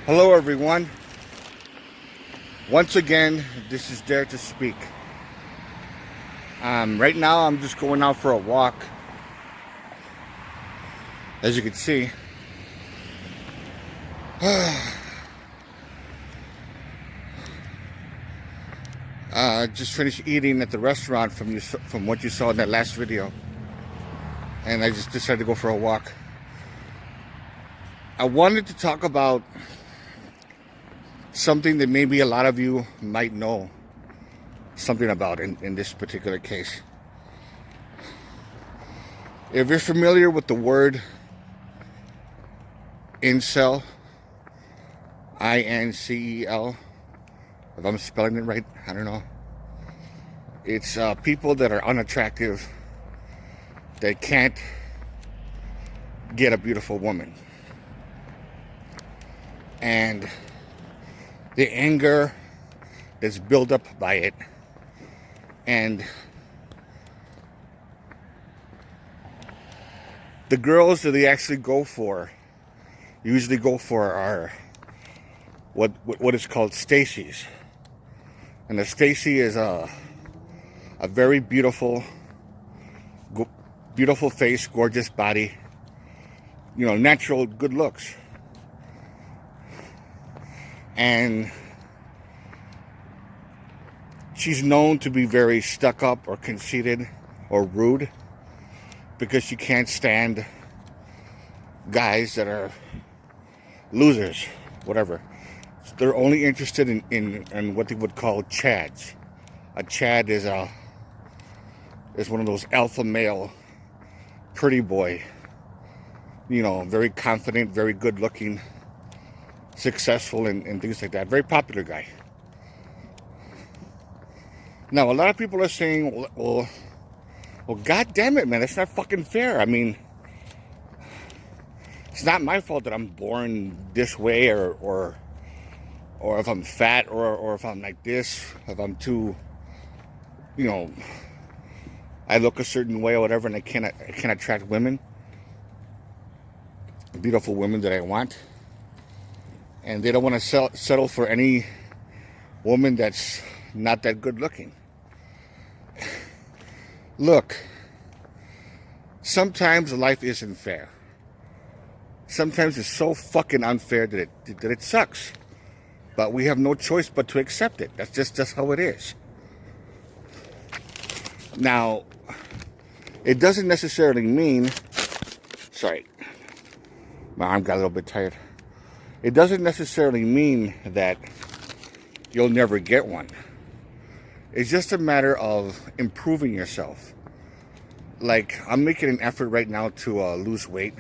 Hello everyone. Once again, this is Dare to Speak. Right now I'm just going out for a walk. As you can see, just finished eating at the restaurant from what you saw in that last video. And I just decided to go for a walk. I wanted to talk about something that maybe a lot of you might know something about in this particular case. If you're familiar with the word incel, I-N-C-E-L, if I'm spelling it right, I don't know. It's people that are unattractive, that can't get a beautiful woman. And the anger that's built up by it, and the girls that they actually usually go for are what is called Stacy's. And a Stacy is a very beautiful face, gorgeous body, natural good looks. And she's known to be very stuck up or conceited or rude because she can't stand guys that are losers, whatever. They're only interested in what they would call chads. A chad is one of those alpha male, pretty boy, very confident, very good looking, successful and things like that. Very popular guy. Now, a lot of people are saying, well, God damn it, man, that's not fucking fair. I mean, it's not my fault that I'm born this way or if I'm fat or if I'm like this, if I'm too, I look a certain way or whatever, and I can't attract women, beautiful women that I want. And they don't want to settle for any woman that's not that good looking. Look, sometimes life isn't fair. Sometimes it's so fucking unfair that it sucks. But we have no choice but to accept it. That's just how it is. Now, it doesn't necessarily mean... Sorry. My arm got a little bit tired. It doesn't necessarily mean that you'll never get one. It's just a matter of improving yourself. Like, I'm making an effort right now to lose weight.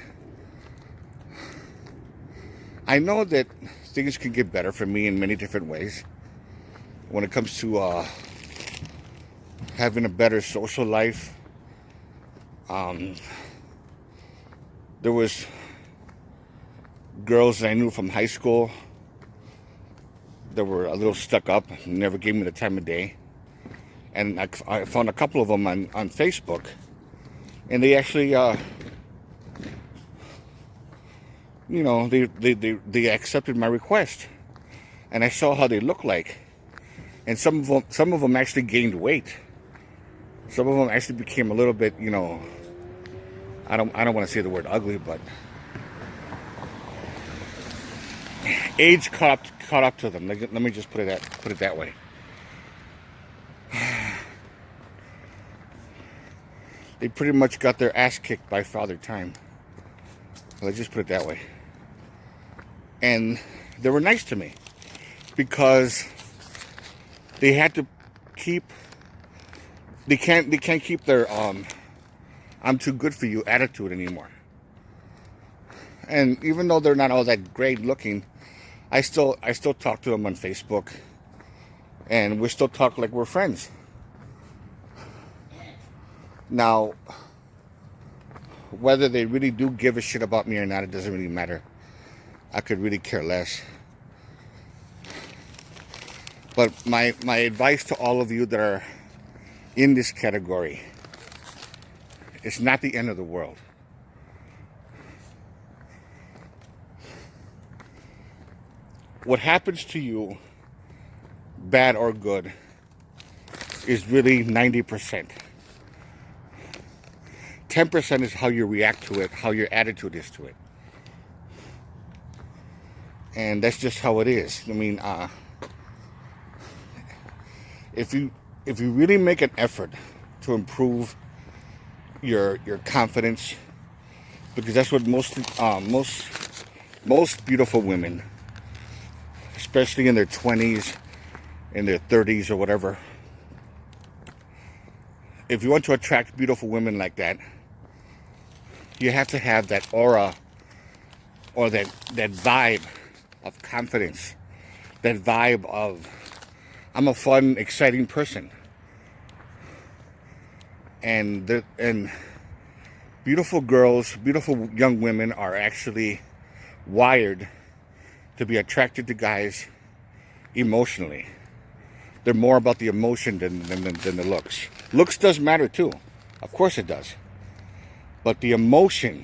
I know that things can get better for me in many different ways. When it comes to having a better social life. There was girls that I knew from high school that were a little stuck up, never gave me the time of day. And I found a couple of them on Facebook, and they actually, they accepted my request, and I saw how they look like, and some of them actually gained weight. Some of them actually became a little bit, I don't want to say the word ugly, but age caught up to them. Let me just put it that way. They pretty much got their ass kicked by Father Time. Let's just put it that way. And they were nice to me because they had to keep. They can't keep their "I'm too good for you" attitude anymore. And even though they're not all that great looking, I still talk to them on Facebook, and we still talk like we're friends. Now, whether they really do give a shit about me or not, it doesn't really matter. I could really care less. But my advice to all of you that are in this category, it's not the end of the world. what happens to you, bad or good, is really 90%. 10% is how you react to it, how your attitude is to it. And that's just how it is. I mean, if you really make an effort to improve your confidence, because that's what most beautiful women, especially in their 20s, in their 30s or whatever, if you want to attract beautiful women like that, you have to have that aura or that vibe of confidence, that vibe of, I'm a fun, exciting person. And beautiful girls, beautiful young women are actually wired to be attracted to guys emotionally. They're more about the emotion than the looks. Looks does matter too. Of course it does. But the emotion,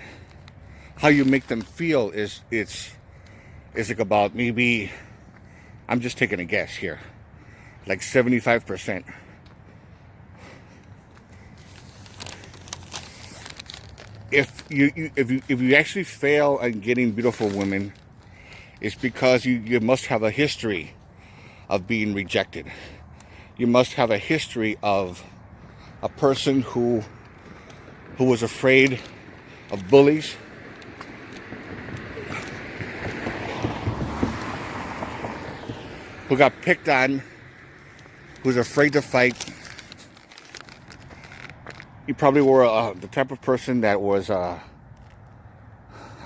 how you make them feel is like about, maybe, I'm just taking a guess here, like 75%. If you actually fail at getting beautiful women, it's because you must have a history of being rejected. You must have a history of a person who was afraid of bullies, who got picked on, who's afraid to fight. You probably were the type of person that was, I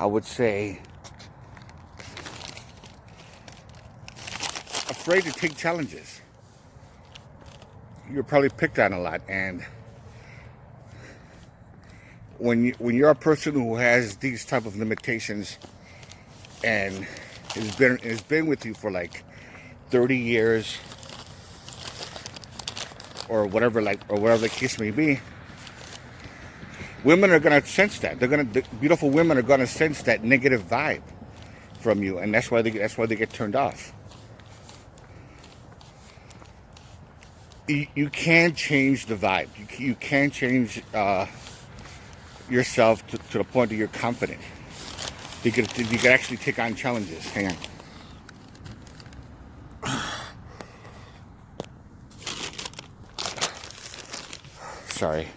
would say, afraid to take challenges. You're probably picked on a lot, and when you're a person who has these type of limitations and has been with you for like 30 years or whatever the case may be, women are gonna sense that. Beautiful women are gonna sense that negative vibe from you, and that's why they get turned off. You can change the vibe. You can change yourself to the point that you're confident. You could actually take on challenges. Hang on. Sorry.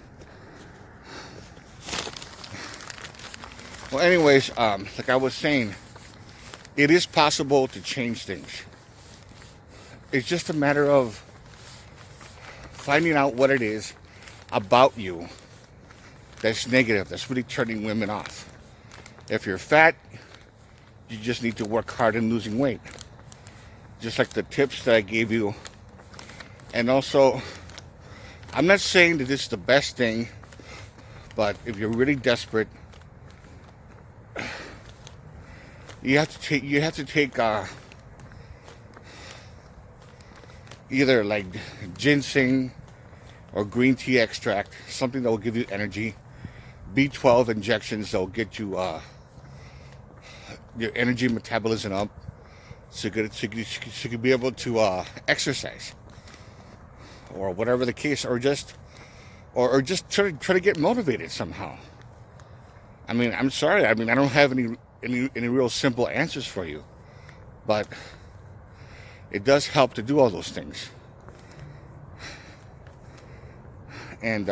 Well, anyways, like I was saying, it is possible to change things. It's just a matter of finding out what it is about you that's negative, that's really turning women off. If you're fat, you just need to work hard in losing weight. Just like the tips that I gave you. And also, I'm not saying that this is the best thing, but if you're really desperate, you have to take either like ginseng or green tea extract, something that will give you energy. B12 injections that will get you your energy metabolism up, so you could be able to exercise, or whatever the case, or just try to get motivated somehow. I mean, I'm sorry. I mean, I don't have any real simple answers for you, but it does help to do all those things. And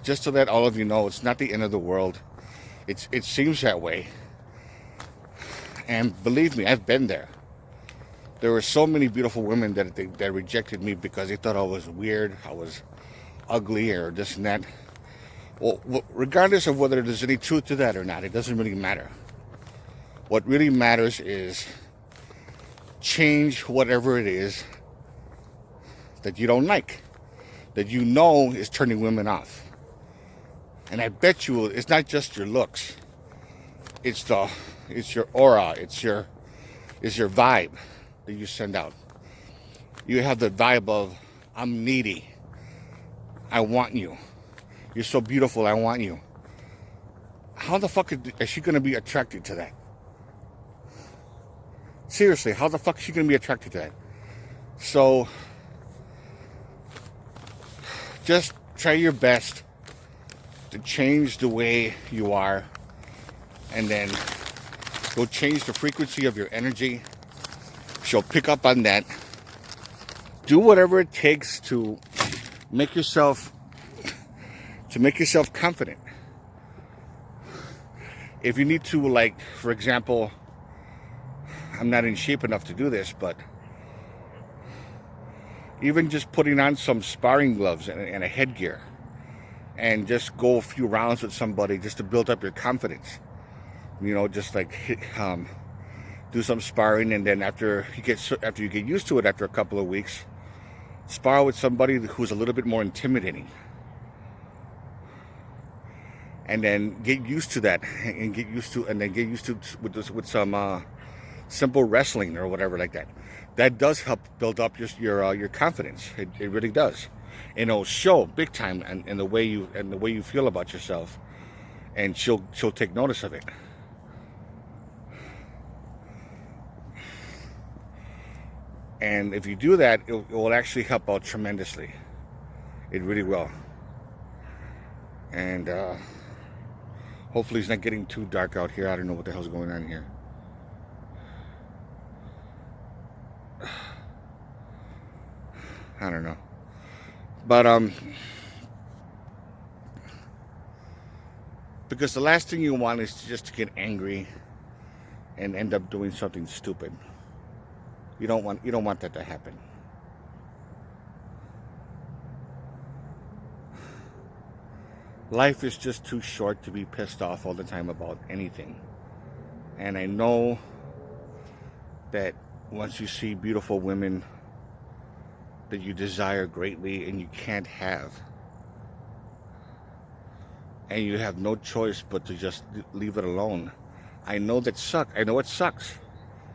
just to let all of you know, it's not the end of the world. It seems that way. And believe me, I've been there. There were so many beautiful women that rejected me because they thought I was weird, I was ugly, or this and that. Well, regardless of whether there's any truth to that or not, it doesn't really matter. What really matters is change whatever it is that you don't like, that you know is turning women off. And I bet you it's not just your looks. It's your aura, it's your vibe that you send out. You have the vibe of, I'm needy, I want you. You're so beautiful, I want you. How the fuck is she going to be attracted to that? Seriously, how the fuck is she going to be attracted to that? So, just try your best to change the way you are, and then go change the frequency of your energy. She'll pick up on that. Do whatever it takes to make yourself confident. If you need to, like, for example, I'm not in shape enough to do this, but even just putting on some sparring gloves and a headgear and just go a few rounds with somebody just to build up your confidence. You know, just like do some sparring, and then after you get used to it, after a couple of weeks, spar with somebody who's a little bit more intimidating, and then get used to that, and get used to with some simple wrestling or whatever like that. That does help build up your confidence. It really does, and it'll show big time in the way you feel about yourself, and she'll take notice of it. And if you do that, it will actually help out tremendously. It really will. And hopefully it's not getting too dark out here. I don't know what the hell's going on here. I don't know. But because the last thing you want is just to get angry and end up doing something stupid. You don't want that to happen. Life is just too short to be pissed off all the time about anything. And I know that once you see beautiful women that you desire greatly and you can't have, and you have no choice but to just leave it alone. I know that sucks. I know it sucks.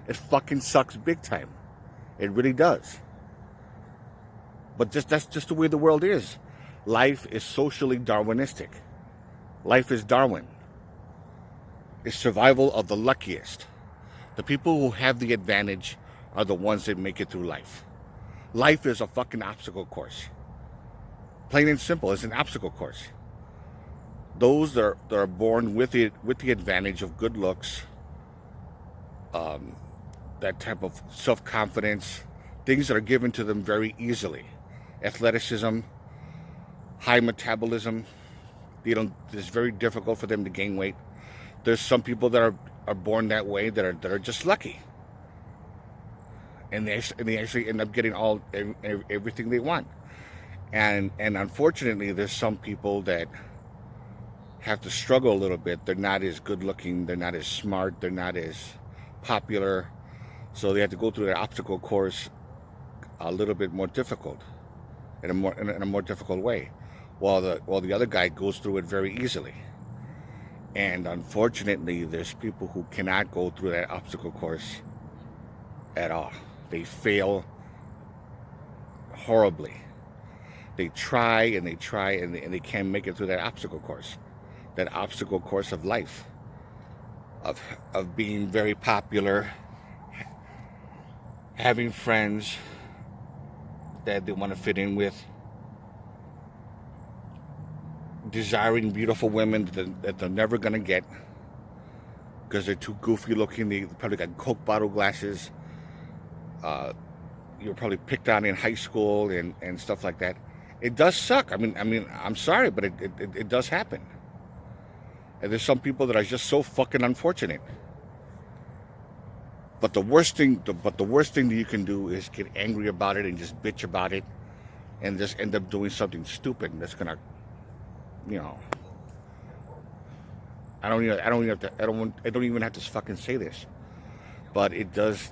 It fucking sucks big time. It really does. But that's just the way the world is. Life is socially Darwinistic. Life is Darwin. It's survival of the luckiest. The people who have the advantage are the ones that make it through life. Life is a fucking obstacle course. Plain and simple, it's an obstacle course. Those that are born with the advantage of good looks, that type of self-confidence, things that are given to them very easily. Athleticism, high metabolism. It's very difficult for them to gain weight. There's some people that are born that way that are just lucky. And they actually end up getting everything they want. And unfortunately, there's some people that have to struggle a little bit. They're not as good looking, they're not as smart, they're not as popular. So they have to go through that obstacle course a little bit more difficult, in a more difficult way, while the other guy goes through it very easily. And unfortunately, there's people who cannot go through that obstacle course at all. They fail horribly. They try and they can't make it through that obstacle course. That obstacle course of life, of being very popular, having friends that they want to fit in with, desiring beautiful women that they're never going to get because they're too goofy looking. They probably got Coke bottle glasses. You were probably picked on in high school and stuff like that. It does suck. I mean, I'm sorry, but it does happen. And there's some people that are just so fucking unfortunate. But the worst thing that you can do is get angry about it and just bitch about it, and just end up doing something stupid that's gonna, you know. I don't even have to fucking say this, but it does.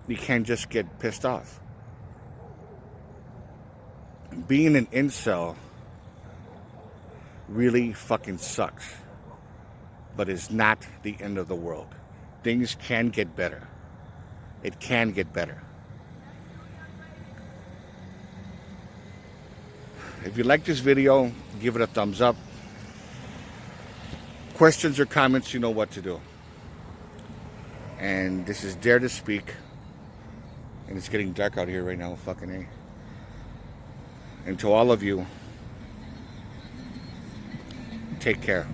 You can't just get pissed off. Being an incel really fucking sucks, but it's not the end of the world. Things can get better. It can get better. If you like this video, give it a thumbs up. Questions or comments, you know what to do. And this is Dare to Speak. And it's getting dark out here right now, fucking A. And to all of you, take care.